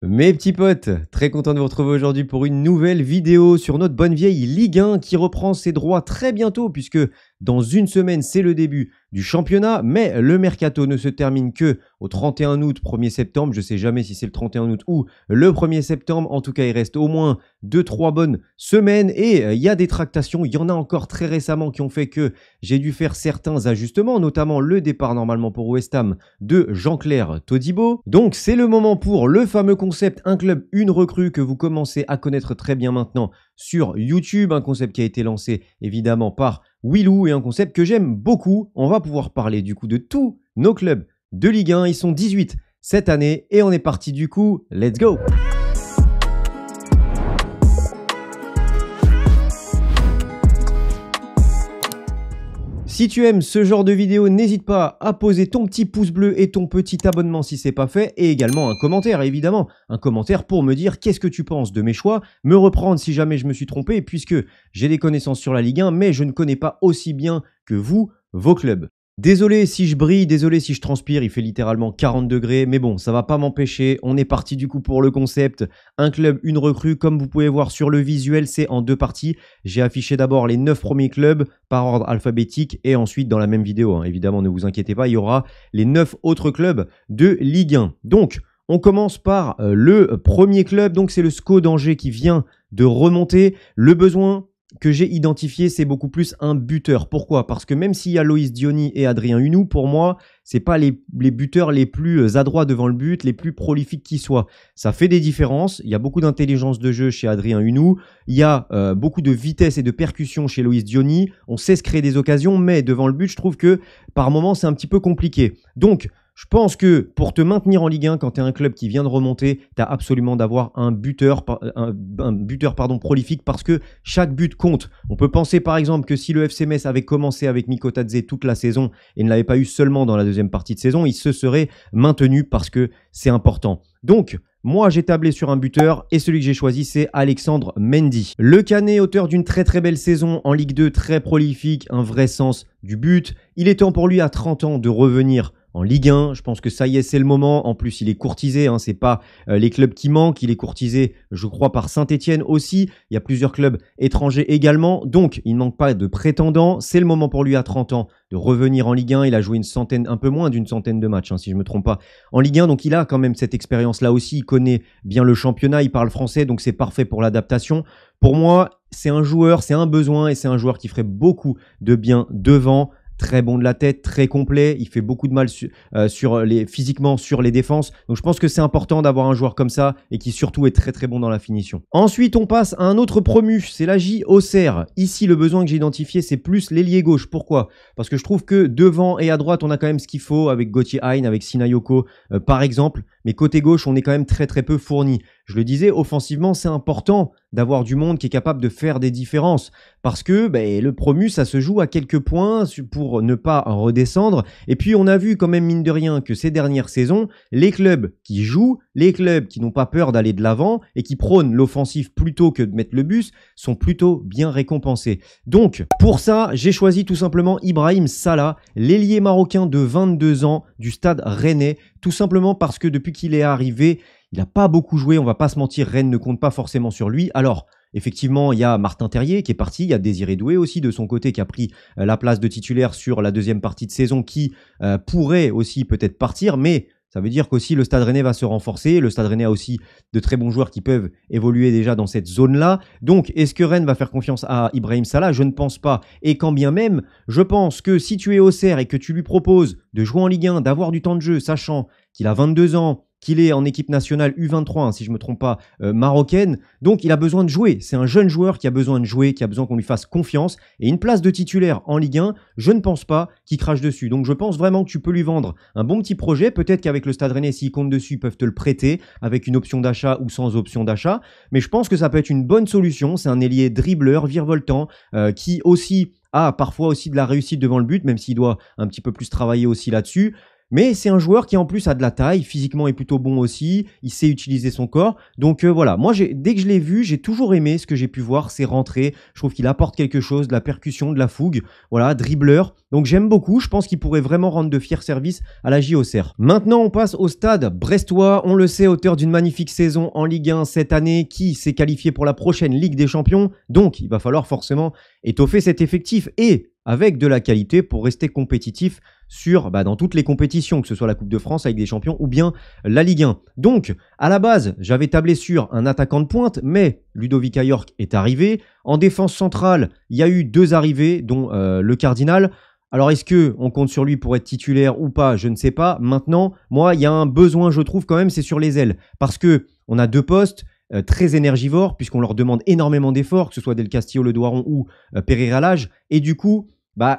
Mes petits potes, très content de vous retrouver aujourd'hui pour une nouvelle vidéo sur notre bonne vieille Ligue 1 qui reprend ses droits très bientôt puisque dans une semaine c'est le début du championnat, mais le mercato ne se termine que au 31 août, 1er septembre, je ne sais jamais si c'est le 31 août ou le 1er septembre, en tout cas il reste au moins 2-3 bonnes semaines et il y a des tractations, il y en a encore très récemment qui ont fait que j'ai dû faire certains ajustements, notamment le départ normalement pour West Ham de Jean-Claire Todibo. Donc c'est le moment pour le fameux concept un club, une recrue que vous commencez à connaître très bien maintenant sur YouTube, un concept qui a été lancé évidemment par Willou et un concept que j'aime beaucoup. On va pouvoir parler du coup de tous nos clubs de Ligue 1, ils sont 18 cette année et on est parti du coup, let's go! Si tu aimes ce genre de vidéo, n'hésite pas à poser ton petit pouce bleu et ton petit abonnement si ce n'est pas fait. Et également un commentaire, évidemment. Un commentaire pour me dire qu'est-ce que tu penses de mes choix. Me reprendre si jamais je me suis trompé, puisque j'ai des connaissances sur la Ligue 1, mais je ne connais pas aussi bien que vous, vos clubs. Désolé si je brille, désolé si je transpire, il fait littéralement 40 degrés, mais bon, ça va pas m'empêcher. On est parti du coup pour le concept. Un club, une recrue, comme vous pouvez voir sur le visuel, c'est en deux parties. J'ai affiché d'abord les 9 premiers clubs par ordre alphabétique et ensuite dans la même vidéo, évidemment ne vous inquiétez pas, il y aura les 9 autres clubs de Ligue 1. Donc, on commence par le premier club, donc c'est le SCO d'Angers qui vient de remonter. Le besoin que j'ai identifié, c'est beaucoup plus un buteur. Pourquoi? Parce que même s'il y a Loïs Diony et Adrien Hunou, pour moi, c'est pas les buteurs les plus adroits devant le but, les plus prolifiques qui soient. Ça fait des différences. Il y a beaucoup d'intelligence de jeu chez Adrien Hunou. Il y a beaucoup de vitesse et de percussion chez Loïs Diony. On sait se créer des occasions, mais devant le but, je trouve que par moment, c'est un petit peu compliqué. Donc, je pense que pour te maintenir en Ligue 1, quand tu es un club qui vient de remonter, tu as absolument d'avoir un buteur prolifique parce que chaque but compte. On peut penser par exemple que si le FC Metz avait commencé avec Miko Tadze toute la saison et ne l'avait pas eu seulement dans la deuxième partie de saison, il se serait maintenu parce que c'est important. Donc, moi, j'ai tablé sur un buteur et celui que j'ai choisi, c'est Alexandre Mendy. Le Canet, auteur d'une très très belle saison en Ligue 2, très prolifique, un vrai sens du but. Il est temps pour lui à 30 ans de revenir en Ligue 1, je pense que ça y est, c'est le moment. En plus, il est courtisé, c'est pas les clubs qui manquent. Il est courtisé, je crois, par Saint-Etienne aussi. Il y a plusieurs clubs étrangers également. Donc, il ne manque pas de prétendants. C'est le moment pour lui à 30 ans de revenir en Ligue 1. Il a joué un peu moins d'une centaine de matchs, si je ne me trompe pas, en Ligue 1. Donc, il a quand même cette expérience-là aussi. Il connaît bien le championnat, il parle français, donc c'est parfait pour l'adaptation. Pour moi, c'est un joueur, c'est un besoin et c'est un joueur qui ferait beaucoup de bien devant. Très bon de la tête, très complet. Il fait beaucoup de mal physiquement sur les défenses. Donc, je pense que c'est important d'avoir un joueur comme ça et qui surtout est très très bon dans la finition. Ensuite, on passe à un autre promu. C'est la J Auxerre. Ici, le besoin que j'ai identifié, c'est plus l'ailier gauche. Pourquoi? Parce que je trouve que devant et à droite, on a quand même ce qu'il faut avec Gauthier Hein, avec Sinayoko par exemple. Mais côté gauche, on est quand même très très peu fourni. Je le disais, offensivement, c'est important d'avoir du monde qui est capable de faire des différences. Parce que le promu, ça se joue à quelques points pour ne pas redescendre. Et puis, on a vu quand même, mine de rien, que ces dernières saisons, les clubs qui jouent, les clubs qui n'ont pas peur d'aller de l'avant et qui prônent l'offensif plutôt que de mettre le bus, sont plutôt bien récompensés. Donc, pour ça, j'ai choisi tout simplement Ibrahim Salah, l'ailier marocain de 22 ans du Stade Rennais, tout simplement parce que depuis qu'il est arrivé, il n'a pas beaucoup joué, on va pas se mentir, Rennes ne compte pas forcément sur lui. Alors, effectivement, il y a Martin Terrier qui est parti, il y a Désiré Doué aussi de son côté qui a pris la place de titulaire sur la deuxième partie de saison qui pourrait aussi peut-être partir, mais ça veut dire qu'aussi le Stade Rennais va se renforcer. Le Stade Rennais a aussi de très bons joueurs qui peuvent évoluer déjà dans cette zone-là. Donc, est-ce que Rennes va faire confiance à Ibrahim Salah? Je ne pense pas. Et quand bien même, je pense que si tu es Auxerre et que tu lui proposes de jouer en Ligue 1, d'avoir du temps de jeu, sachant qu'il a 22 ans, qu'il est en équipe nationale U23, si je ne me trompe pas, marocaine. Donc, il a besoin de jouer. C'est un jeune joueur qui a besoin de jouer, qui a besoin qu'on lui fasse confiance. Et une place de titulaire en Ligue 1, je ne pense pas qu'il crache dessus. Donc, je pense vraiment que tu peux lui vendre un bon petit projet. Peut-être qu'avec le Stade Rennais, s'il compte dessus, ils peuvent te le prêter avec une option d'achat ou sans option d'achat. Mais je pense que ça peut être une bonne solution. C'est un ailier dribbleur, virevoltant, qui aussi a parfois aussi de la réussite devant le but, même s'il doit un petit peu plus travailler aussi là-dessus. Mais c'est un joueur qui en plus a de la taille, physiquement est plutôt bon aussi, il sait utiliser son corps. Donc voilà, moi dès que je l'ai vu, j'ai toujours aimé ce que j'ai pu voir, ses rentrées. Je trouve qu'il apporte quelque chose, de la percussion, de la fougue, voilà, dribbleur. Donc j'aime beaucoup, je pense qu'il pourrait vraiment rendre de fiers services à la JOCR. Maintenant on passe au stade brestois, on le sait, auteur d'une magnifique saison en Ligue 1 cette année, qui s'est qualifié pour la prochaine Ligue des Champions. Donc il va falloir forcément étoffer cet effectif et avec de la qualité pour rester compétitif dans toutes les compétitions, que ce soit la Coupe de France, la Ligue des Champions ou bien la Ligue 1. Donc, à la base, j'avais tablé sur un attaquant de pointe, mais Ludovic York est arrivé. En défense centrale, il y a eu 2 arrivées, dont le Cardinal. Alors, est-ce qu'on compte sur lui pour être titulaire ou pas? Je ne sais pas. Maintenant, moi, il y a un besoin, je trouve quand même, c'est sur les ailes. Parce que on a 2 postes très énergivores, puisqu'on leur demande énormément d'efforts, que ce soit Del Castillo, Le Doiron ou Pereira Lage. Et du coup,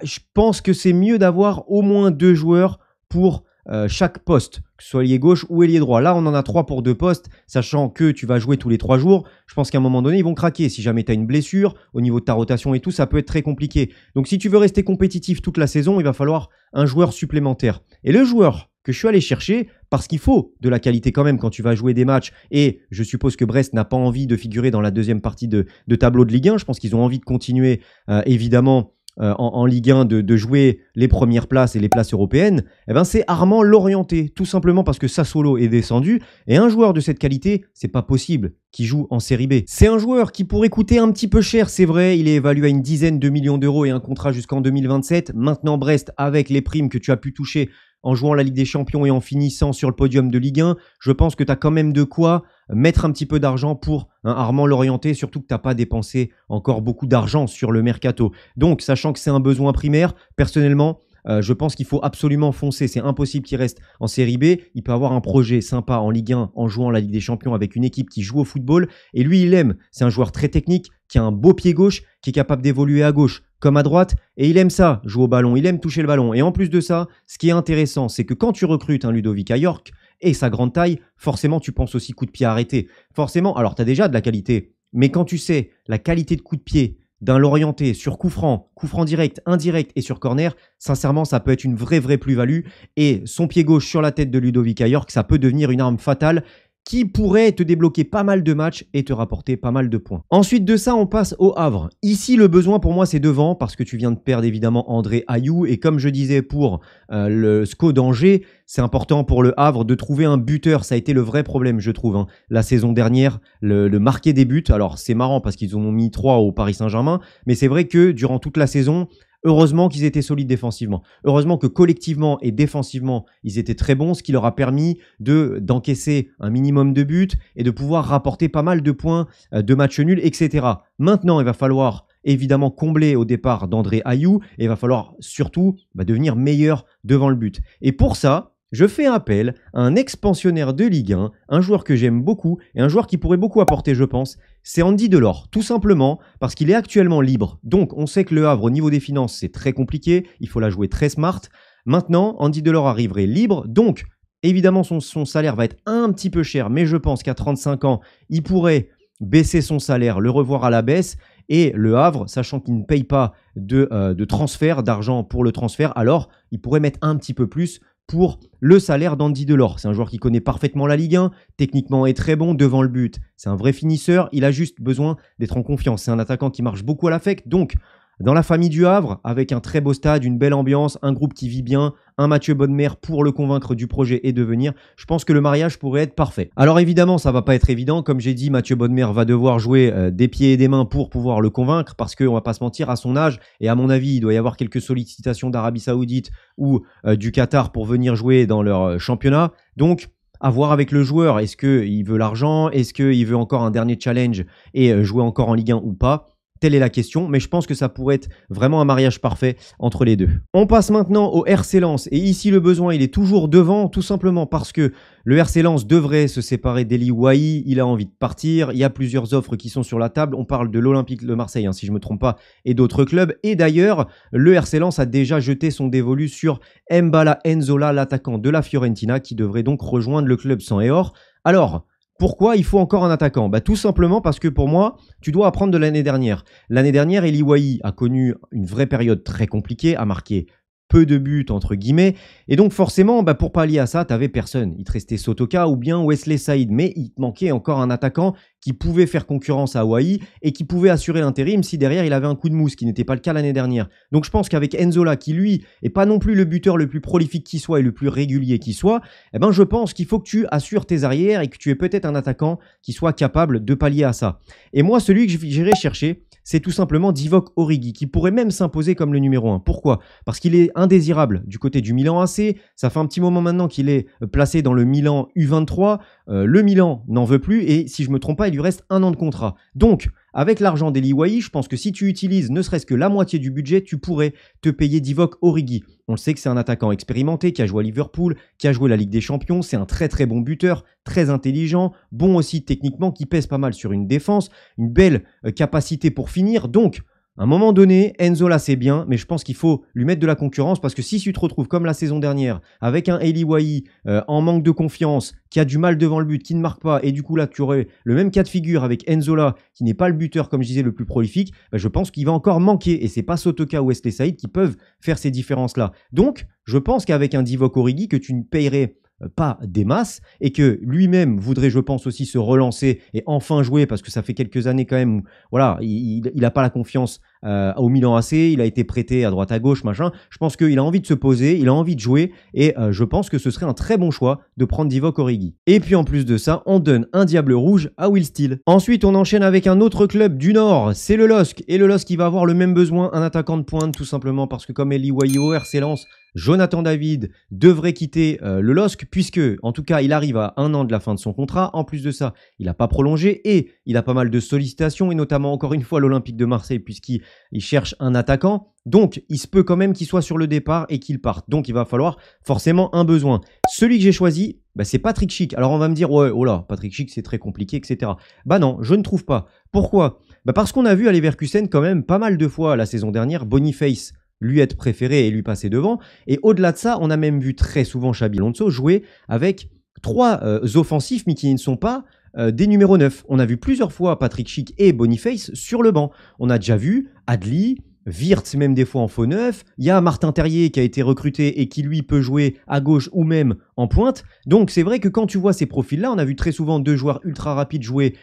je pense que c'est mieux d'avoir au moins 2 joueurs pour chaque poste, que ce soit ailier gauche ou ailier droit. Là, on en a 3 pour 2 postes, sachant que tu vas jouer tous les 3 jours. Je pense qu'à un moment donné, ils vont craquer. Si jamais tu as une blessure, au niveau de ta rotation et tout, ça peut être très compliqué. Donc, si tu veux rester compétitif toute la saison, il va falloir un joueur supplémentaire. Et le joueur que je suis allé chercher, parce qu'il faut de la qualité quand même quand tu vas jouer des matchs, et je suppose que Brest n'a pas envie de figurer dans la deuxième partie de tableau de Ligue 1. Je pense qu'ils ont envie de continuer, évidemment, en Ligue 1 de jouer les premières places et les places européennes, c'est Armand Lorienté, tout simplement parce que Sassuolo est descendu et un joueur de cette qualité, c'est pas possible qu'il joue en série B. C'est un joueur qui pourrait coûter un petit peu cher, c'est vrai, il est évalué à une dizaine de millions d'euros et un contrat jusqu'en 2027. Maintenant Brest, avec les primes que tu as pu toucher en jouant la Ligue des Champions et en finissant sur le podium de Ligue 1, je pense que tu as quand même de quoi mettre un petit peu d'argent pour Armand Lorienté, surtout que tu n'as pas dépensé encore beaucoup d'argent sur le mercato. Donc, sachant que c'est un besoin primaire, personnellement, je pense qu'il faut absolument foncer. C'est impossible qu'il reste en série B. Il peut avoir un projet sympa en Ligue 1 en jouant la Ligue des Champions avec une équipe qui joue au football. Et lui, il aime. C'est un joueur très technique, qui a un beau pied gauche, qui est capable d'évoluer à gauche comme à droite. Et il aime ça, jouer au ballon. Il aime toucher le ballon. Et en plus de ça, ce qui est intéressant, c'est que quand tu recrutes un Ludovic York et sa grande taille, forcément, tu penses aussi coup de pied arrêté. Forcément, alors tu as déjà de la qualité. Mais quand tu sais la qualité de coup de pied d'un Lorienté sur coup franc direct, indirect et sur corner, sincèrement, ça peut être une vraie plus-value. Et son pied gauche sur la tête de Ludovic York, ça peut devenir une arme fatale qui pourrait te débloquer pas mal de matchs et te rapporter pas mal de points. Ensuite de ça, on passe au Havre. Ici, le besoin pour moi, c'est devant, parce que tu viens de perdre évidemment André Ayou. Et comme je disais pour le SCO d'Angers, c'est important pour le Havre de trouver un buteur. Ça a été le vrai problème, je trouve, la saison dernière, le marquer des buts. Alors, c'est marrant parce qu'ils en ont mis 3 au Paris Saint-Germain, mais c'est vrai que durant toute la saison, heureusement qu'ils étaient solides défensivement. Heureusement que collectivement et défensivement, ils étaient très bons, ce qui leur a permis d'encaisser un minimum de buts et de pouvoir rapporter pas mal de points de matchs nuls, etc. Maintenant, il va falloir évidemment combler au départ d'André Ayou et il va falloir surtout devenir meilleur devant le but. Et pour ça, je fais appel à un ex-pensionnaire de Ligue 1, un joueur que j'aime beaucoup et un joueur qui pourrait beaucoup apporter, je pense. C'est Andy Delors, tout simplement parce qu'il est actuellement libre. Donc, on sait que le Havre, au niveau des finances, c'est très compliqué. Il faut la jouer très smart. Maintenant, Andy Delors arriverait libre. Donc, évidemment, son salaire va être un petit peu cher. Mais je pense qu'à 35 ans, il pourrait baisser son salaire, le revoir à la baisse. Et le Havre, sachant qu'il ne paye pas de transfert, d'argent pour le transfert, alors il pourrait mettre un petit peu plus pour le salaire d'Andy Delors. C'est un joueur qui connaît parfaitement la Ligue 1, techniquement est très bon devant le but. C'est un vrai finisseur, il a juste besoin d'être en confiance. C'est un attaquant qui marche beaucoup à l'affect, donc dans la famille du Havre, avec un très beau stade, une belle ambiance, un groupe qui vit bien, un Mathieu Bodmer pour le convaincre du projet et de venir, je pense que le mariage pourrait être parfait. Alors évidemment, ça va pas être évident. Comme j'ai dit, Mathieu Bodmer va devoir jouer des pieds et des mains pour pouvoir le convaincre parce qu'on va pas se mentir, à son âge, et à mon avis, il doit y avoir quelques sollicitations d'Arabie Saoudite ou du Qatar pour venir jouer dans leur championnat. Donc, à voir avec le joueur. Est-ce qu'il veut l'argent? Est-ce qu'il veut encore un dernier challenge et jouer encore en Ligue 1 ou pas? Telle est la question, mais je pense que ça pourrait être vraiment un mariage parfait entre les deux. On passe maintenant au RC Lens. Et ici, le besoin, il est toujours devant, tout simplement parce que le RC Lens devrait se séparer d'Eli Wahi. Il a envie de partir. Il y a plusieurs offres qui sont sur la table. On parle de l'Olympique de Marseille, si je ne me trompe pas, et d'autres clubs. Et d'ailleurs, le RC Lens a déjà jeté son dévolu sur Mbala Nzola, l'attaquant de la Fiorentina, qui devrait donc rejoindre le club sang et or. Alors, pourquoi il faut encore un attaquant? Tout simplement parce que pour moi, tu dois apprendre de l'année dernière. L'année dernière, Eli Wahi a connu une vraie période très compliquée, a marqué peu de buts entre guillemets. Et donc forcément, pour pallier à ça, t'avais personne. Il te restait Sotoka ou bien Wesley Saïd, mais il te manquait encore un attaquant qui pouvait faire concurrence à Hawaii et qui pouvait assurer l'intérim si derrière il avait un coup de mousse, ce qui n'était pas le cas l'année dernière. Donc je pense qu'avec Nzola, qui lui est pas non plus le buteur le plus prolifique qui soit et le plus régulier qui soit, je pense qu'il faut que tu assures tes arrières et que tu aies peut-être un attaquant qui soit capable de pallier à ça. Et moi, celui que j'irai chercher, c'est tout simplement Divock Origi, qui pourrait même s'imposer comme le numéro 1. Pourquoi? Parce qu'il est indésirable du côté du Milan AC. Ça fait un petit moment maintenant qu'il est placé dans le Milan U23. Le Milan n'en veut plus et si je ne me trompe pas, il lui reste 1 an de contrat. Donc, avec l'argent d'Eli Wahi, je pense que si tu utilises ne serait-ce que la moitié du budget, tu pourrais te payer Divock Origi. On le sait que c'est un attaquant expérimenté qui a joué à Liverpool, qui a joué la Ligue des Champions. C'est un très très bon buteur, très intelligent, bon aussi techniquement, qui pèse pas mal sur une défense, une belle capacité pour finir. Donc, à un moment donné, Nzola c'est bien, mais je pense qu'il faut lui mettre de la concurrence parce que si tu te retrouves comme la saison dernière avec un Eli Wahi en manque de confiance, qui a du mal devant le but, qui ne marque pas, et du coup là tu aurais le même cas de figure avec Nzola qui n'est pas le buteur comme je disais le plus prolifique, je pense qu'il va encore manquer et c'est pas Sotoka ou Wesley Saïd qui peuvent faire ces différences là. Donc je pense qu'avec un Divock Origi que tu ne payerais pas des masses et que lui-même voudrait, je pense, aussi se relancer et enfin jouer parce que ça fait quelques années quand même où voilà, il n'a pas la confiance au Milan AC, il a été prêté à droite à gauche, machin. Je pense qu'il a envie de se poser, il a envie de jouer et je pense que ce serait un très bon choix de prendre Divock Origi. Et puis en plus de ça, on donne un diable rouge à Will Steele. Ensuite, on enchaîne avec un autre club du Nord, c'est le LOSC. Et le LOSC qui va avoir le même besoin, un attaquant de pointe tout simplement parce que comme Eli Wahi au RC Lens, Jonathan David devrait quitter le LOSC puisque, en tout cas, il arrive à 1 an de la fin de son contrat. En plus de ça, il n'a pas prolongé et il a pas mal de sollicitations et notamment encore une fois l'Olympique de Marseille puisqu'il cherche un attaquant. Donc, il se peut quand même qu'il soit sur le départ et qu'il parte. Donc, il va falloir forcément un besoin. Celui que j'ai choisi, c'est Patrick Schick. Alors, on va me dire, ouais, oh là, Patrick Schick, c'est très compliqué, etc. Non, je ne trouve pas. Pourquoi? Parce qu'on a vu à Leverkusen quand même pas mal de fois la saison dernière Boniface lui être préféré et lui passer devant. Et au-delà de ça, on a même vu très souvent Xabi Alonso jouer avec 3 offensifs, mais qui ne sont pas des numéros 9. On a vu plusieurs fois Patrick Schick et Boniface sur le banc. On a déjà vu Adli, Wirtz même des fois en faux neuf. Il y a Martin Terrier qui a été recruté et qui lui peut jouer à gauche ou même en pointe. Donc c'est vrai que quand tu vois ces profils-là, on a vu très souvent 2 joueurs ultra rapides jouer,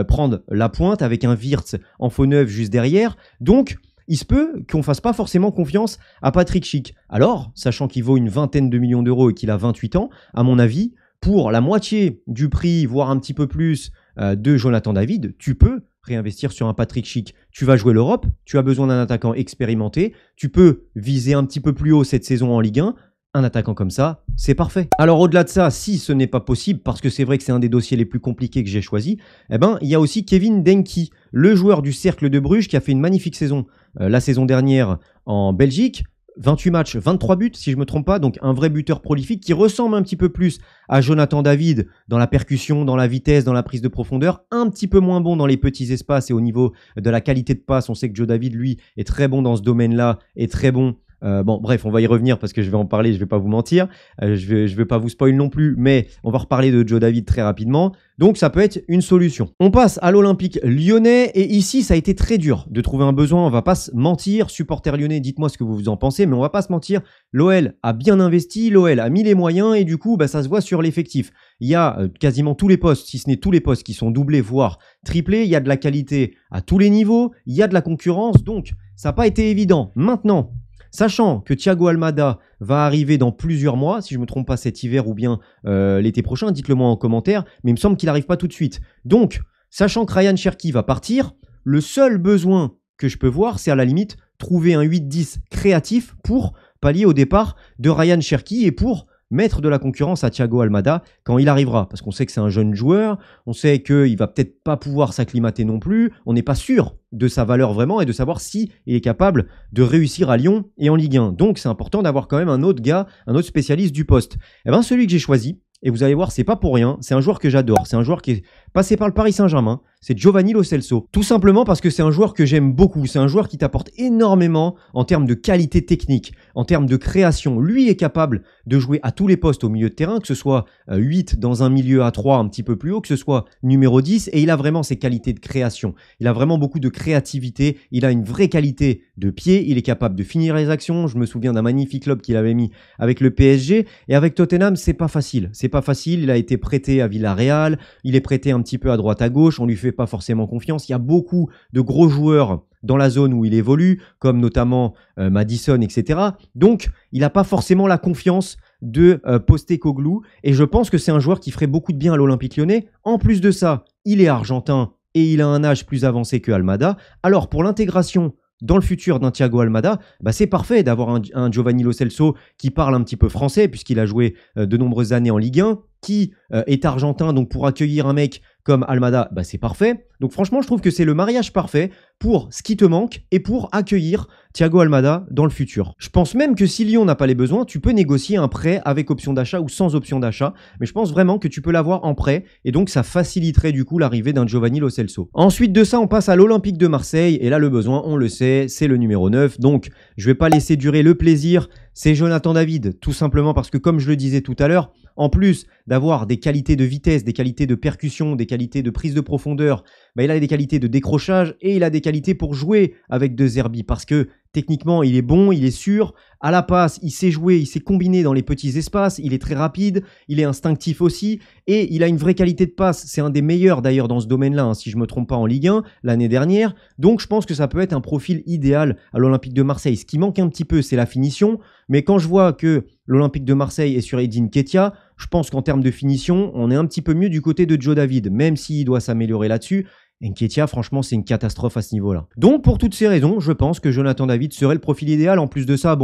prendre la pointe avec un Wirtz en faux neuf juste derrière. Donc il se peut qu'on ne fasse pas forcément confiance à Patrick Schick. Alors, sachant qu'il vaut une vingtaine de millions d'euros et qu'il a 28 ans, à mon avis, pour la moitié du prix, voire un petit peu plus de Jonathan David, tu peux réinvestir sur un Patrick Schick. Tu vas jouer l'Europe, tu as besoin d'un attaquant expérimenté, tu peux viser un petit peu plus haut cette saison en Ligue 1. Un attaquant comme ça, c'est parfait. Alors au-delà de ça, si ce n'est pas possible, parce que c'est vrai que c'est un des dossiers les plus compliqués que j'ai choisi, il y a aussi Kevin Denki, le joueur du Cercle de Bruges qui a fait une magnifique saison la saison dernière en Belgique. 28 matchs, 23 buts si je ne me trompe pas, donc un vrai buteur prolifique qui ressemble un petit peu plus à Jonathan David dans la percussion, dans la vitesse, dans la prise de profondeur, un petit peu moins bon dans les petits espaces et au niveau de la qualité de passe. On sait que Joe David, lui, est très bon dans ce domaine-là, est très bon. Bref, on va y revenir parce que je vais en parler, je vais pas vous mentir. Je vais pas vous spoil non plus, mais on va reparler de Joe David très rapidement. Donc, ça peut être une solution. On passe à l'Olympique lyonnais et ici, ça a été très dur de trouver un besoin. On va pas se mentir. Supporters lyonnais, dites-moi ce que vous en pensez, mais on va pas se mentir. L'OL a bien investi, l'OL a mis les moyens et du coup, ça se voit sur l'effectif. Il y a quasiment tous les postes, si ce n'est tous les postes qui sont doublés, voire triplés. Il y a de la qualité à tous les niveaux. Il y a de la concurrence. Donc, ça n'a pas été évident. Maintenant, sachant que Thiago Almada va arriver dans plusieurs mois, si je ne me trompe pas cet hiver ou bien l'été prochain, dites-le moi en commentaire, mais il me semble qu'il n'arrive pas tout de suite. Donc, sachant que Ryan Cherki va partir, le seul besoin que je peux voir, c'est à la limite trouver un 8-10 créatif pour pallier au départ de Ryan Cherki et pour mettre de la concurrence à Thiago Almada quand il arrivera. Parce qu'on sait que c'est un jeune joueur, on sait qu'il va peut-être pas pouvoir s'acclimater non plus, on n'est pas sûr de sa valeur vraiment et de savoir s'il est capable de réussir à Lyon et en Ligue 1. Donc c'est important d'avoir quand même un autre gars, un autre spécialiste du poste. Celui que j'ai choisi, et vous allez voir, c'est pas pour rien, c'est un joueur que j'adore, c'est un joueur qui est passé par le Paris Saint-Germain, c'est Giovanni Lo Celso. Tout simplement parce que c'est un joueur que j'aime beaucoup. C'est un joueur qui t'apporte énormément en termes de qualité technique, en termes de création. Lui est capable de jouer à tous les postes au milieu de terrain, que ce soit 8 dans un milieu à 3 un petit peu plus haut, que ce soit numéro 10, et il a vraiment ses qualités de création. Il a vraiment beaucoup de créativité, il a une vraie qualité de pied, il est capable de finir les actions. Je me souviens d'un magnifique lob qu'il avait mis avec le PSG, et avec Tottenham, c'est pas facile. C'est pas facile, il a été prêté à Villarreal, il est prêté un petit peu à droite à gauche, on lui fait pas forcément confiance. Il y a beaucoup de gros joueurs dans la zone où il évolue, comme notamment Madison, etc. Donc, il n'a pas forcément la confiance de Postecoglou, et je pense que c'est un joueur qui ferait beaucoup de bien à l'Olympique Lyonnais. En plus de ça, il est argentin et il a un âge plus avancé que Almada. Alors, pour l'intégration dans le futur d'un Thiago Almada, c'est parfait d'avoir un Giovanni Lo Celso qui parle un petit peu français, puisqu'il a joué de nombreuses années en Ligue 1, qui est argentin, donc pour accueillir un mec comme Almada, c'est parfait. Donc franchement, je trouve que c'est le mariage parfait pour ce qui te manque et pour accueillir Thiago Almada dans le futur. Je pense même que si Lyon n'a pas les besoins, tu peux négocier un prêt avec option d'achat ou sans option d'achat, mais je pense vraiment que tu peux l'avoir en prêt, et donc ça faciliterait du coup l'arrivée d'un Giovanni Lo Celso. Ensuite de ça, on passe à l'Olympique de Marseille, et là le besoin, on le sait, c'est le numéro 9, donc je vais pas laisser durer le plaisir, c'est Jonathan David, tout simplement parce que comme je le disais tout à l'heure, en plus d'avoir des qualités de vitesse, des qualités de percussion, des qualités de prise de profondeur, il a des qualités de décrochage et il a des qualités pour jouer avec De Zerbi, parce que techniquement, il est bon, il est sûr. À la passe, il sait jouer, il sait combiner dans les petits espaces. Il est très rapide, il est instinctif aussi. Et il a une vraie qualité de passe. C'est un des meilleurs d'ailleurs dans ce domaine-là, si je ne me trompe pas, en Ligue 1 l'année dernière. Donc je pense que ça peut être un profil idéal à l'Olympique de Marseille. Ce qui manque un petit peu, c'est la finition. Mais quand je vois que l'Olympique de Marseille est sur Edin Ketia, je pense qu'en termes de finition, on est un petit peu mieux du côté de Joe David, même s'il doit s'améliorer là-dessus. Nketiah, franchement, c'est une catastrophe à ce niveau-là. Donc, pour toutes ces raisons, je pense que Jonathan David serait le profil idéal. En plus de ça,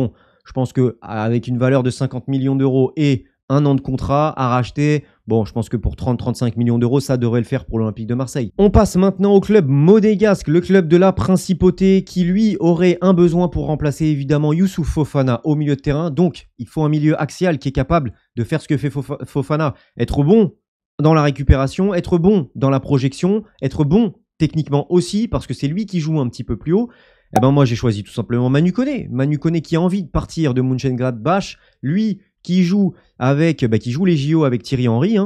je pense qu'avec une valeur de 50 millions d'euros et un an de contrat à racheter, je pense que pour 30-35 millions d'euros, ça devrait le faire pour l'Olympique de Marseille. On passe maintenant au club monégasque, le club de la principauté, qui lui aurait un besoin pour remplacer évidemment Youssouf Fofana au milieu de terrain. Donc, il faut un milieu axial qui est capable de faire ce que fait Fofana, être bon dans la récupération, être bon dans la projection, être bon techniquement aussi, parce que c'est lui qui joue un petit peu plus haut. Moi, j'ai choisi tout simplement Manu Koné. Manu Koné qui a envie de partir de Mönchengladbach, lui qui joue qui joue les JO avec Thierry Henry.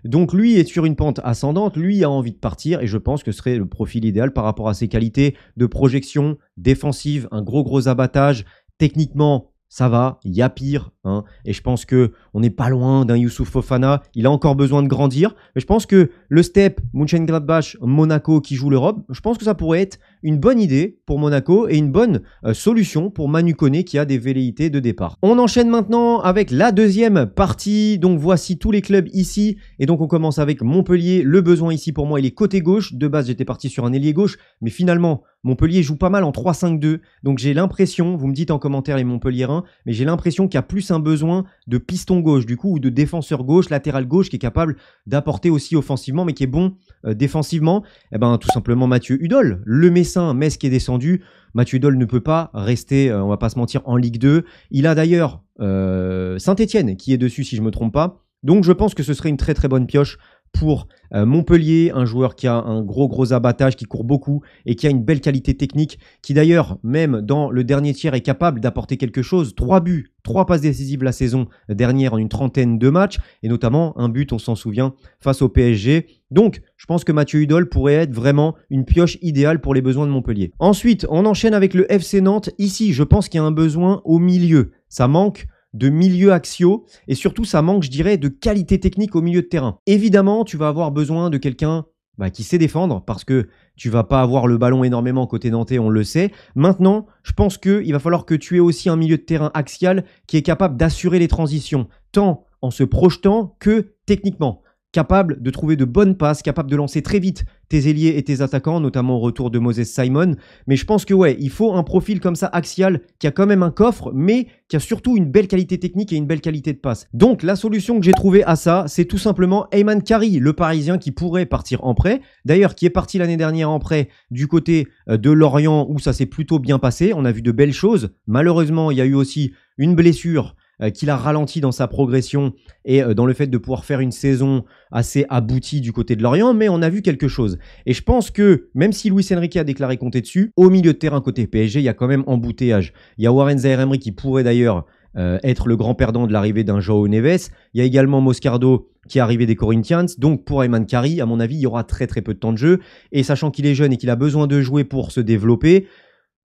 Donc lui est sur une pente ascendante, lui a envie de partir, et je pense que ce serait le profil idéal par rapport à ses qualités de projection défensive, un gros abattage, techniquement. Ça va, il y a pire, et je pense qu'on n'est pas loin d'un Youssouf Fofana. Il a encore besoin de grandir, mais je pense que le step Mönchengladbach, Monaco qui joue l'Europe, je pense que ça pourrait être une bonne idée pour Monaco et une bonne solution pour Manu Koné qui a des velléités de départ. On enchaîne maintenant avec la deuxième partie. Donc voici tous les clubs ici, et donc on commence avec Montpellier. Le besoin ici pour moi, il est côté gauche. De base, j'étais parti sur un ailier gauche, mais finalement, Montpellier joue pas mal en 3-5-2, donc j'ai l'impression, vous me dites en commentaire les Montpelliérains, mais j'ai l'impression qu'il y a plus un besoin de piston gauche du coup, ou de défenseur gauche, latéral gauche, qui est capable d'apporter aussi offensivement, mais qui est bon défensivement. Tout simplement Mathieu Hudol, le Messin, Metz qui est descendu. Mathieu Hudol ne peut pas rester, on va pas se mentir, en Ligue 2. Il a d'ailleurs Saint-Etienne qui est dessus si je me trompe pas. Donc je pense que ce serait une très bonne pioche pour Montpellier, un joueur qui a un gros abattage, qui court beaucoup et qui a une belle qualité technique, qui d'ailleurs, même dans le dernier tiers, est capable d'apporter quelque chose. 3 buts, 3 passes décisives la saison dernière en une trentaine de matchs, et notamment un but, on s'en souvient, face au PSG. Donc, je pense que Mathieu Hudol pourrait être vraiment une pioche idéale pour les besoins de Montpellier. Ensuite, on enchaîne avec le FC Nantes. Ici, je pense qu'il y a un besoin au milieu. Ça manque de milieux axiaux, et surtout ça manque, je dirais, de qualité technique au milieu de terrain. Évidemment, tu vas avoir besoin de quelqu'un qui sait défendre, parce que tu vas pas avoir le ballon énormément côté nantais, on le sait. Maintenant, je pense qu'il va falloir que tu aies aussi un milieu de terrain axial qui est capable d'assurer les transitions, tant en se projetant que techniquement. Capable de trouver de bonnes passes, capable de lancer très vite tes ailiers et tes attaquants, notamment au retour de Moses Simon. Mais je pense que il faut un profil comme ça axial qui a quand même un coffre, mais qui a surtout une belle qualité technique et une belle qualité de passe. Donc la solution que j'ai trouvée à ça, c'est tout simplement Ayman Kari, le Parisien qui pourrait partir en prêt. D'ailleurs, qui est parti l'année dernière en prêt du côté de Lorient, où ça s'est plutôt bien passé. On a vu de belles choses. Malheureusement, il y a eu aussi une blessure qu'il a ralenti dans sa progression et dans le fait de pouvoir faire une saison assez aboutie du côté de Lorient, mais on a vu quelque chose. Et je pense que même si Luis Enrique a déclaré compter dessus, au milieu de terrain côté PSG, il y a quand même embouteillage. Il y a Warren Zaïre-Emery qui pourrait d'ailleurs être le grand perdant de l'arrivée d'un João Neves. Il y a également Moscardo qui est arrivé des Corinthians. Donc pour Ayman Khari, à mon avis, il y aura très très peu de temps de jeu. Et sachant qu'il est jeune et qu'il a besoin de jouer pour se développer,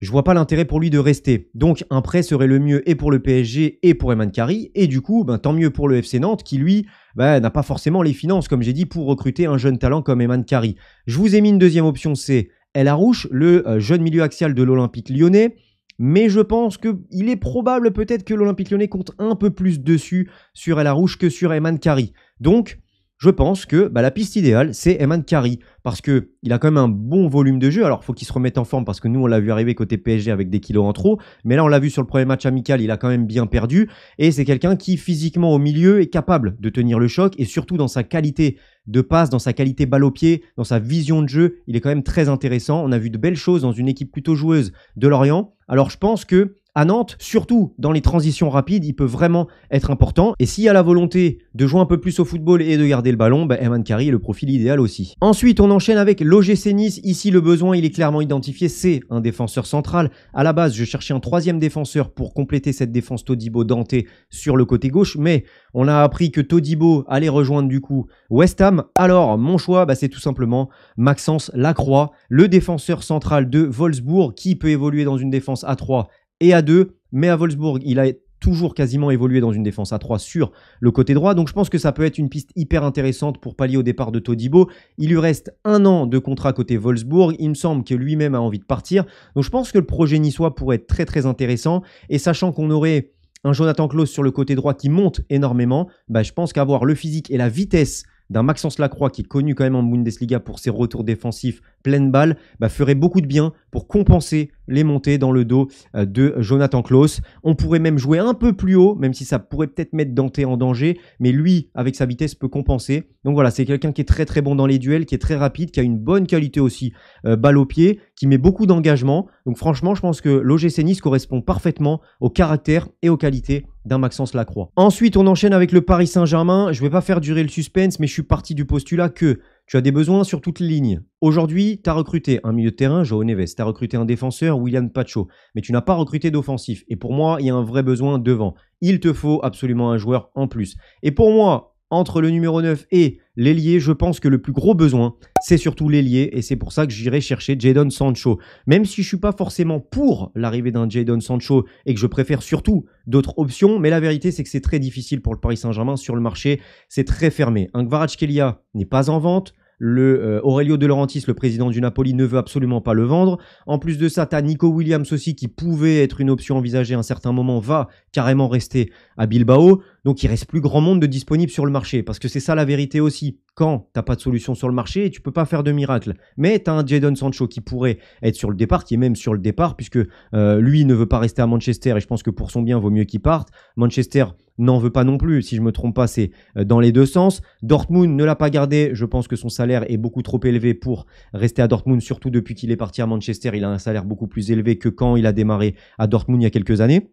je vois pas l'intérêt pour lui de rester. Donc un prêt serait le mieux et pour le PSG et pour Ayman Khari. Et du coup, tant mieux pour le FC Nantes qui lui n'a pas forcément les finances, comme j'ai dit, pour recruter un jeune talent comme Ayman Khari. Je vous ai mis une deuxième option, c'est El Harouche, le jeune milieu axial de l'Olympique Lyonnais. Mais je pense qu'il est probable peut-être que l'Olympique Lyonnais compte un peu plus dessus sur El Harouche que sur Ayman Khari. Donc, je pense que la piste idéale, c'est Ayman Khari. Parce qu'il a quand même un bon volume de jeu. Alors, il faut qu'il se remette en forme parce que nous, on l'a vu arriver côté PSG avec des kilos en trop. Mais là, on l'a vu sur le premier match amical, il a quand même bien perdu. Et c'est quelqu'un qui, physiquement, au milieu, est capable de tenir le choc. Et surtout, dans sa qualité de passe, dans sa qualité balle au pied, dans sa vision de jeu, il est quand même très intéressant. On a vu de belles choses dans une équipe plutôt joueuse de Lorient. Alors, je pense que à Nantes, surtout dans les transitions rapides, il peut vraiment être important. Et s'il y a la volonté de jouer un peu plus au football et de garder le ballon, Ayman Khari est le profil idéal aussi. Ensuite, on enchaîne avec l'OGC Nice. Ici, le besoin, il est clairement identifié, c'est un défenseur central. À la base, je cherchais un troisième défenseur pour compléter cette défense Todibo-Dante sur le côté gauche. Mais on a appris que Todibo allait rejoindre du coup West Ham. Alors, mon choix, c'est tout simplement Maxence Lacroix, le défenseur central de Wolfsburg qui peut évoluer dans une défense à 3 et à 2, mais à Wolfsburg, il a toujours quasiment évolué dans une défense à 3 sur le côté droit. Donc je pense que ça peut être une piste hyper intéressante pour pallier au départ de Todibo. Il lui reste 1 an de contrat côté Wolfsburg. Il me semble que lui-même a envie de partir. Donc je pense que le projet niçois pourrait être très très intéressant. Et sachant qu'on aurait un Jonathan Klaus sur le côté droit qui monte énormément, je pense qu'avoir le physique et la vitesse d'un Maxence Lacroix qui est connu quand même en Bundesliga pour ses retours défensifs pleine balle, ferait beaucoup de bien pour compenser les montées dans le dos de Jonathan Klaus. On pourrait même jouer un peu plus haut, même si ça pourrait peut-être mettre Dante en danger, mais lui, avec sa vitesse, peut compenser. Donc voilà, c'est quelqu'un qui est très très bon dans les duels, qui est très rapide, qui a une bonne qualité aussi balle au pied, qui met beaucoup d'engagement. Donc franchement, je pense que l'OGC Nice correspond parfaitement au caractère et aux qualités d'un Maxence Lacroix. Ensuite, on enchaîne avec le Paris Saint-Germain. Je ne vais pas faire durer le suspense, mais je suis parti du postulat que tu as des besoins sur toutes les lignes. Aujourd'hui, tu as recruté un milieu de terrain, João Neves. Tu as recruté un défenseur, William Pacho. Mais tu n'as pas recruté d'offensif. Et pour moi, il y a un vrai besoin devant. Il te faut absolument un joueur en plus. Et pour moi, entre le numéro 9 et l'ailier, je pense que le plus gros besoin, c'est surtout l'ailier. Et c'est pour ça que j'irai chercher Jadon Sancho. Même si je ne suis pas forcément pour l'arrivée d'un Jadon Sancho et que je préfère surtout d'autres options. Mais la vérité, c'est que c'est très difficile pour le Paris Saint-Germain sur le marché. C'est très fermé. Un Kvaratskhelia n'est pas en vente. Le Aurelio De Laurentiis, le président du Napoli, ne veut absolument pas le vendre. En plus de ça, tu as Nico Williams aussi qui pouvait être une option envisagée à un certain moment, va carrément rester à Bilbao. Donc il reste plus grand monde de disponible sur le marché. Parce que c'est ça la vérité aussi. Quand tu n'as pas de solution sur le marché, tu peux pas faire de miracle. Mais tu as un Jadon Sancho qui pourrait être sur le départ, qui est même sur le départ, puisque lui ne veut pas rester à Manchester. Et je pense que pour son bien, vaut mieux qu'il parte. Manchester n'en veut pas non plus, si je ne me trompe pas, c'est dans les deux sens. Dortmund ne l'a pas gardé, je pense que son salaire est beaucoup trop élevé pour rester à Dortmund, surtout depuis qu'il est parti à Manchester, il a un salaire beaucoup plus élevé que quand il a démarré à Dortmund il y a quelques années.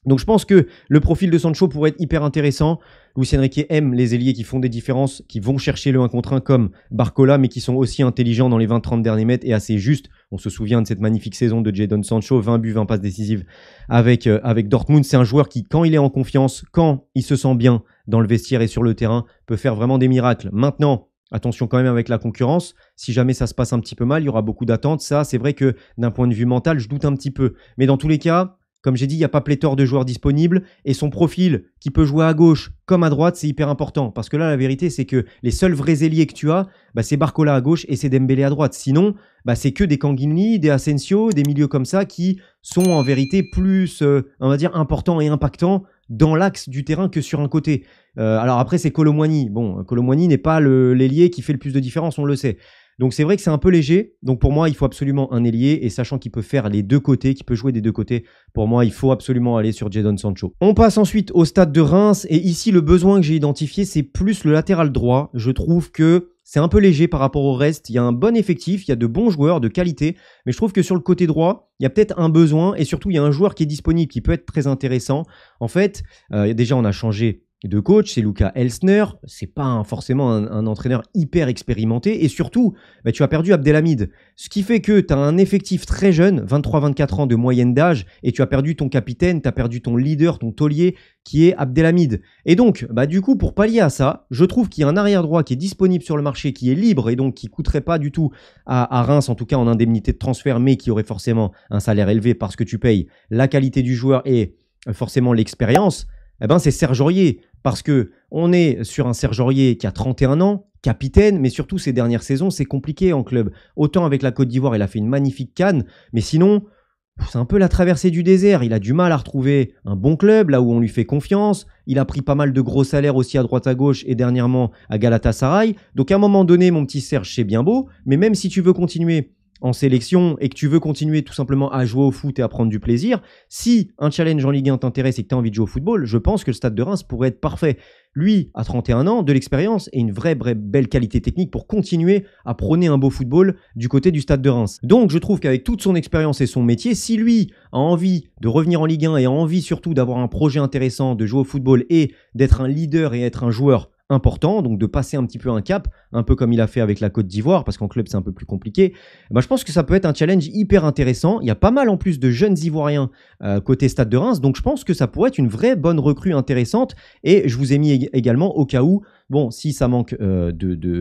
Donc je pense que le profil de Sancho pourrait être hyper intéressant. Luis Enrique aime les ailiers qui font des différences, qui vont chercher le 1 contre 1 comme Barcola, mais qui sont aussi intelligents dans les 20-30 derniers mètres et assez justes. On se souvient de cette magnifique saison de Jadon Sancho, 20 buts, 20 passes décisives avec Dortmund. C'est un joueur qui, quand il est en confiance, quand il se sent bien dans le vestiaire et sur le terrain, peut faire vraiment des miracles. Maintenant, attention quand même avec la concurrence. Si jamais ça se passe un petit peu mal, il y aura beaucoup d'attentes. Ça, c'est vrai que d'un point de vue mental, je doute un petit peu. Mais dans tous les cas, comme j'ai dit, il n'y a pas pléthore de joueurs disponibles et son profil qui peut jouer à gauche comme à droite, c'est hyper important. Parce que là, la vérité, c'est que les seuls vrais ailiers que tu as, c'est Barcola à gauche et c'est Dembélé à droite. Sinon, c'est que des Kanginli, des Asensio, des milieux comme ça qui sont en vérité plus, on va dire, importants et impactants dans l'axe du terrain que sur un côté. Alors après, c'est Kolo Muani. Bon, Kolo Muani n'est pas l'ailier qui fait le plus de différence, on le sait. Donc c'est vrai que c'est un peu léger. Donc pour moi, il faut absolument un ailier. Et sachant qu'il peut faire les deux côtés, qu'il peut jouer des deux côtés, pour moi, il faut absolument aller sur Jadon Sancho. On passe ensuite au stade de Reims. Et ici, le besoin que j'ai identifié, c'est plus le latéral droit. Je trouve que c'est un peu léger par rapport au reste. Il y a un bon effectif, il y a de bons joueurs de qualité, mais je trouve que sur le côté droit, il y a peut-être un besoin et surtout il y a un joueur qui est disponible qui peut être très intéressant. En fait, déjà on a changé de coach, c'est Luca Elsner, c'est pas forcément un entraîneur hyper expérimenté et surtout, tu as perdu Abdelhamid, ce qui fait que tu as un effectif très jeune, 23-24 ans de moyenne d'âge et tu as perdu ton capitaine, tu as perdu ton leader, ton taulier qui est Abdelhamid. Et donc, du coup, pour pallier à ça, je trouve qu'il y a un arrière droit qui est disponible sur le marché, qui est libre et donc qui coûterait pas du tout à Reims, en tout cas en indemnité de transfert, mais qui aurait forcément un salaire élevé parce que tu payes la qualité du joueur et forcément l'expérience. C'est Serge Aurier, parce que on est sur un Serge Aurier qui a 31 ans, capitaine, mais surtout ces dernières saisons, c'est compliqué en club. Autant avec la Côte d'Ivoire, il a fait une magnifique CAN, mais sinon, c'est un peu la traversée du désert. Il a du mal à retrouver un bon club, là où on lui fait confiance. Il a pris pas mal de gros salaires aussi à droite à gauche et dernièrement à Galatasaray. Donc à un moment donné, mon petit Serge, c'est bien beau, mais même si tu veux continuer en sélection et que tu veux continuer tout simplement à jouer au foot et à prendre du plaisir, si un challenge en Ligue 1 t'intéresse et que tu as envie de jouer au football, je pense que le Stade de Reims pourrait être parfait. Lui, à 31 ans, de l'expérience et une vraie belle qualité technique pour continuer à prôner un beau football du côté du Stade de Reims. Donc je trouve qu'avec toute son expérience et son métier, si lui a envie de revenir en Ligue 1 et a envie surtout d'avoir un projet intéressant, de jouer au football et d'être un leader et être un joueur important, donc de passer un petit peu un cap, un peu comme il a fait avec la Côte d'Ivoire, parce qu'en club c'est un peu plus compliqué, je pense que ça peut être un challenge hyper intéressant. Il y a pas mal en plus de jeunes Ivoiriens côté Stade de Reims, donc je pense que ça pourrait être une vraie bonne recrue intéressante, et je vous ai mis également au cas où, si ça manque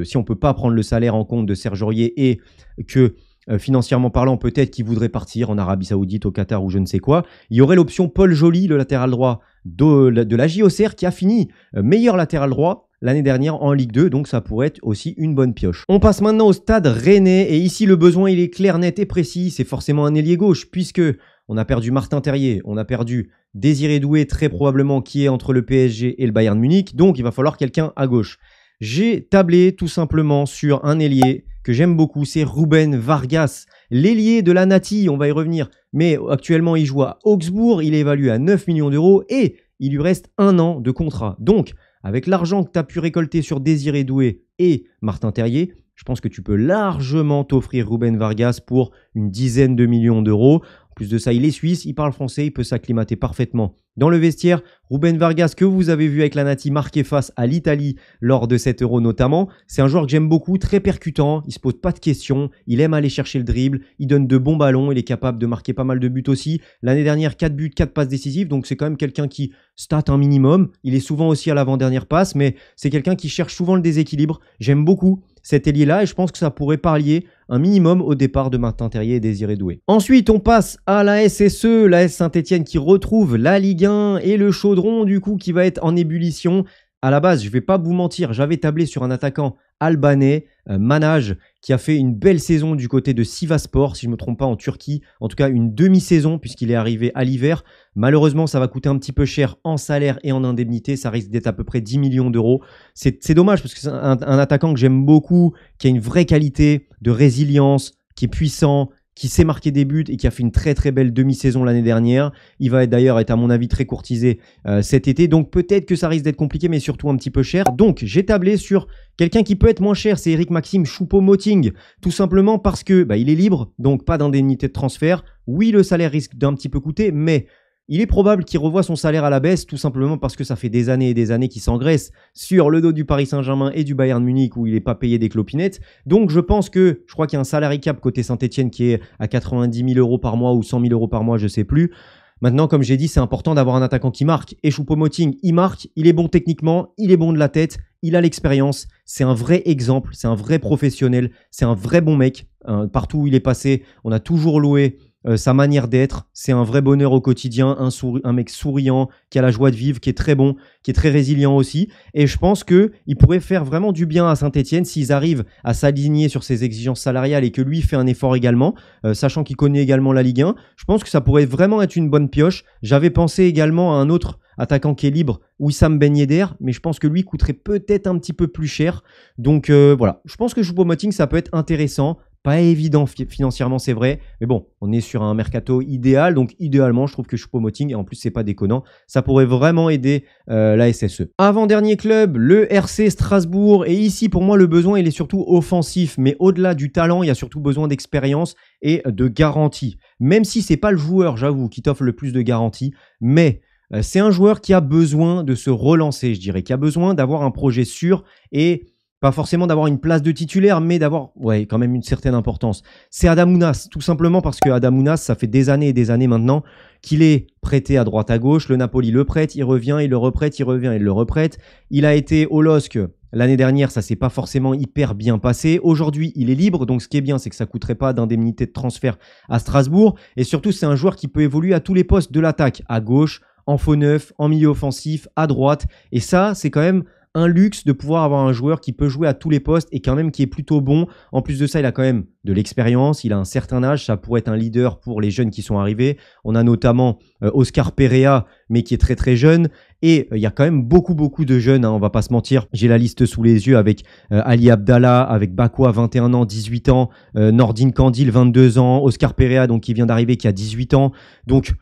si on peut pas prendre le salaire en compte de Serge Aurier et que financièrement parlant, peut-être qu'il voudrait partir en Arabie Saoudite, au Qatar ou je ne sais quoi, il y aurait l'option Paul Joly, le latéral droit de la JOCR, qui a fini meilleur latéral droit l'année dernière en Ligue 2, donc ça pourrait être aussi une bonne pioche. On passe maintenant au Stade Rennais, et ici le besoin il est clair, net et précis, c'est forcément un ailier gauche, puisque on a perdu Martin Terrier, on a perdu Désiré Doué très probablement qui est entre le PSG et le Bayern Munich, donc il va falloir quelqu'un à gauche. J'ai tablé tout simplement sur un ailier que j'aime beaucoup, c'est Ruben Vargas, l'ailier de la Nati, on va y revenir, mais actuellement il joue à Augsbourg, il est évalué à 9 millions d'euros et il lui reste 1 an de contrat. Donc, avec l'argent que tu as pu récolter sur Désiré Doué et Martin Terrier, je pense que tu peux largement t'offrir Ruben Vargas pour une dizaine de millions d'euros. En plus de ça, il est suisse, il parle français, il peut s'acclimater parfaitement dans le vestiaire. Ruben Vargas, que vous avez vu avec la Nati marquer face à l'Italie lors de cet Euro notamment, c'est un joueur que j'aime beaucoup, très percutant, il se pose pas de questions, il aime aller chercher le dribble, il donne de bons ballons, il est capable de marquer pas mal de buts aussi. L'année dernière, 4 buts, 4 passes décisives, donc c'est quand même quelqu'un qui stat un minimum. Il est souvent aussi à l'avant-dernière passe, mais c'est quelqu'un qui cherche souvent le déséquilibre. J'aime beaucoup cet ailier-là et je pense que ça pourrait pallier un minimum au départ de Martin Terrier et Désiré Doué. Ensuite, on passe à la SSE, la S Saint-Etienne qui retrouve la Ligue 1 et le Chaudron du coup qui va être en ébullition. À la base, je ne vais pas vous mentir, j'avais tablé sur un attaquant albanais, Manaj, qui a fait une belle saison du côté de Sivasspor, si je ne me trompe pas, en Turquie. En tout cas, une demi-saison puisqu'il est arrivé à l'hiver. Malheureusement, ça va coûter un petit peu cher en salaire et en indemnité. Ça risque d'être à peu près 10 millions d'euros. C'est dommage parce que c'est un attaquant que j'aime beaucoup, qui a une vraie qualité de résilience, qui est puissant, qui sait marquer des buts et qui a fait une très très belle demi-saison l'année dernière. Il va d'ailleurs être à mon avis très courtisé cet été, donc peut-être que ça risque d'être compliqué mais surtout un petit peu cher. Donc j'ai tablé sur quelqu'un qui peut être moins cher, c'est Eric Maxime Choupo-Moting, tout simplement parce que il est libre, donc pas d'indemnité de transfert. Oui, le salaire risque d'un petit peu coûter, mais il est probable qu'il revoie son salaire à la baisse, tout simplement parce que ça fait des années et des années qu'il s'engraisse sur le dos du Paris Saint-Germain et du Bayern Munich où il n'est pas payé des clopinettes. Donc je pense que, je crois qu'il y a un salary cap côté Saint-Etienne qui est à 90 000 euros par mois ou 100 000 euros par mois, je ne sais plus. Maintenant, comme j'ai dit, c'est important d'avoir un attaquant qui marque. Et Choupo-Moting, il marque, il est bon techniquement, il est bon de la tête, il a l'expérience. C'est un vrai exemple, c'est un vrai professionnel, c'est un vrai bon mec. Partout où il est passé, on a toujours loué sa manière d'être. C'est un vrai bonheur au quotidien, un mec souriant, qui a la joie de vivre, qui est très bon, qui est très résilient aussi. Et je pense qu'il pourrait faire vraiment du bien à Saint-Etienne s'ils arrivent à s'aligner sur ses exigences salariales et que lui fait un effort également, sachant qu'il connaît également la Ligue 1. Je pense que ça pourrait vraiment être une bonne pioche. J'avais pensé également à un autre attaquant qui est libre, Wissam Ben Yedder, mais je pense que lui coûterait peut-être un petit peu plus cher. Donc voilà, je pense que Choupo-Moting, ça peut être intéressant. Pas évident financièrement, c'est vrai. Mais bon, on est sur un mercato idéal. Donc, idéalement, je trouve que Choupo-Moting, et en plus, c'est pas déconnant, ça pourrait vraiment aider la SSE. Avant-dernier club, le RC Strasbourg. Et ici, pour moi, le besoin, il est surtout offensif. Mais au-delà du talent, il y a surtout besoin d'expérience et de garantie. Même si c'est pas le joueur, j'avoue, qui t'offre le plus de garantie. Mais c'est un joueur qui a besoin de se relancer, je dirais, qui a besoin d'avoir un projet sûr et pas forcément d'avoir une place de titulaire, mais d'avoir quand même une certaine importance. C'est Adamounas, tout simplement parce que Adamounas, ça fait des années et des années maintenant qu'il est prêté à droite à gauche. Le Napoli le prête, il revient, il le reprête, il revient, il le reprête. Il a été au LOSC l'année dernière, ça s'est pas forcément hyper bien passé. Aujourd'hui, il est libre, donc ce qui est bien, c'est que ça coûterait pas d'indemnité de transfert à Strasbourg. Et surtout, c'est un joueur qui peut évoluer à tous les postes de l'attaque, à gauche, en faux neuf, en milieu offensif, à droite. Et ça, c'est quand même un luxe de pouvoir avoir un joueur qui peut jouer à tous les postes et quand même qui est plutôt bon. En plus de ça, il a quand même de l'expérience, il a un certain âge, ça pourrait être un leader pour les jeunes qui sont arrivés. On a notamment Oscar Perea, mais qui est très très jeune. Et il y a quand même beaucoup de jeunes, hein, on va pas se mentir. J'ai la liste sous les yeux avec Ali Abdallah, avec Bakwa, 21 ans, 18 ans, Nordine Kandil, 22 ans, Oscar Perea, donc qui vient d'arriver, qui a 18 ans. Donc,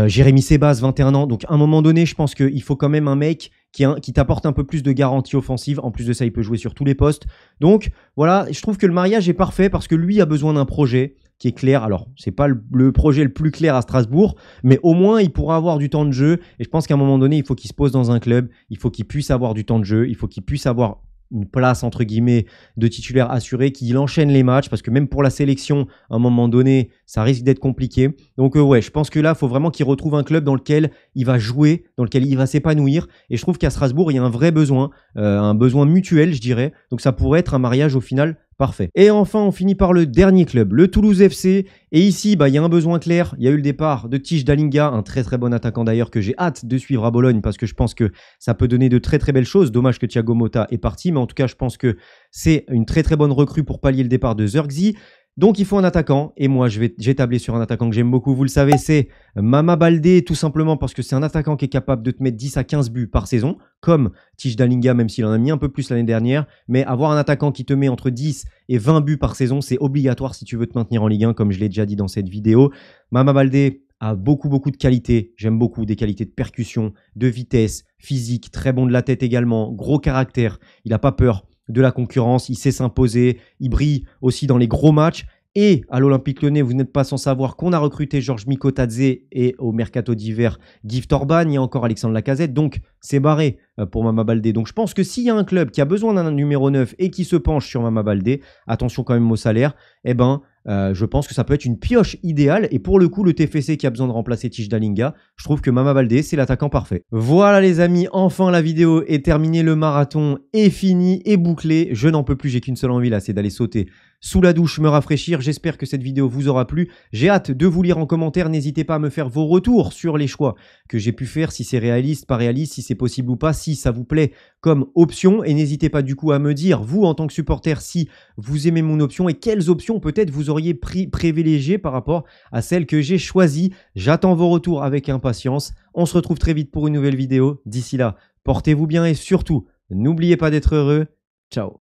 Jérémy Sebas, 21 ans. Donc, à un moment donné, je pense qu'il faut quand même un mec qui t'apporte un peu plus de garantie offensive. En plus de ça, il peut jouer sur tous les postes. Donc, voilà, je trouve que le mariage est parfait parce que lui a besoin d'un projet qui est clair. Alors, c'est pas le projet le plus clair à Strasbourg, mais au moins, il pourra avoir du temps de jeu. Et je pense qu'à un moment donné, il faut qu'il se pose dans un club. Il faut qu'il puisse avoir du temps de jeu. Il faut qu'il puisse avoir une place, entre guillemets, de titulaire assuré, qu'il enchaîne les matchs, parce que même pour la sélection, à un moment donné, ça risque d'être compliqué. Donc ouais, je pense que là, il faut vraiment qu'il retrouve un club dans lequel il va jouer, dans lequel il va s'épanouir. Et je trouve qu'à Strasbourg, il y a un vrai besoin, un besoin mutuel, je dirais. Donc ça pourrait être un mariage au final parfait. Et enfin, on finit par le dernier club, le Toulouse FC. Et ici, il y a un besoin clair. Il y a eu le départ de Tige Dalinga, un très très bon attaquant d'ailleurs que j'ai hâte de suivre à Bologne parce que je pense que ça peut donner de très très belles choses. Dommage que Thiago Motta est parti, mais en tout cas, je pense que c'est une très très bonne recrue pour pallier le départ de Zirkzee. Donc il faut un attaquant, et moi j'ai tablé sur un attaquant que j'aime beaucoup, vous le savez, c'est Mama Baldé, tout simplement parce que c'est un attaquant qui est capable de te mettre 10 à 15 buts par saison, comme Tige Dalinga, même s'il en a mis un peu plus l'année dernière, mais avoir un attaquant qui te met entre 10 et 20 buts par saison, c'est obligatoire si tu veux te maintenir en Ligue 1, comme je l'ai déjà dit dans cette vidéo. Mama Baldé a beaucoup de qualités, j'aime beaucoup, des qualités de percussion, de vitesse, physique, très bon de la tête également, gros caractère, il n'a pas peur de la concurrence, il sait s'imposer, il brille aussi dans les gros matchs. Et à l'Olympique Lyonnais, vous n'êtes pas sans savoir qu'on a recruté Georges Mikotadze et au mercato d'hiver, Guy Torban, il y a encore Alexandre Lacazette, donc c'est barré pour Mama Baldé. Donc je pense que s'il y a un club qui a besoin d'un numéro 9 et qui se penche sur Mama Baldé, attention quand même au salaire, je pense que ça peut être une pioche idéale. Et pour le coup, le TFC qui a besoin de remplacer Tige Dalinga, je trouve que Mama Baldé, c'est l'attaquant parfait. Voilà les amis, enfin la vidéo est terminée, le marathon est fini et bouclé. Je n'en peux plus, j'ai qu'une seule envie là, c'est d'aller sauter sous la douche, me rafraîchir. J'espère que cette vidéo vous aura plu. J'ai hâte de vous lire en commentaire. N'hésitez pas à me faire vos retours sur les choix que j'ai pu faire, si c'est réaliste, pas réaliste, si c'est possible ou pas, si ça vous plaît comme option. Et n'hésitez pas du coup à me dire, vous en tant que supporter, si vous aimez mon option et quelles options peut-être vous auriez privilégiées par rapport à celles que j'ai choisies. J'attends vos retours avec impatience. On se retrouve très vite pour une nouvelle vidéo. D'ici là, portez-vous bien et surtout, n'oubliez pas d'être heureux. Ciao.